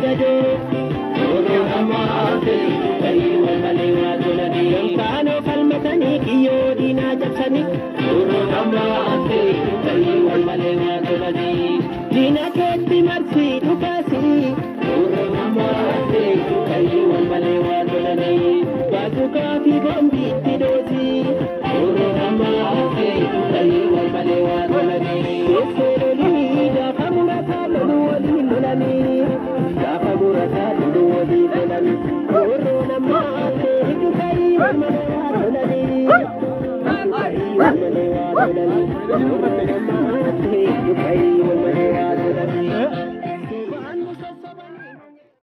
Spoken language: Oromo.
gado oro amate kai wale wa dolani kano kalmatani kiyo dina japsani oro amate kai wale wa dolani dina ketti marsi dukasi oro amate kai wale wa dolani bazuka fi bombi tidosi oro amate kai wale wa dolani esoloni da kamuna kalo wali dolani da kamura kalo wali dolani oro amate kai wale wa dolani kai wale wa dolani oro amate kai wale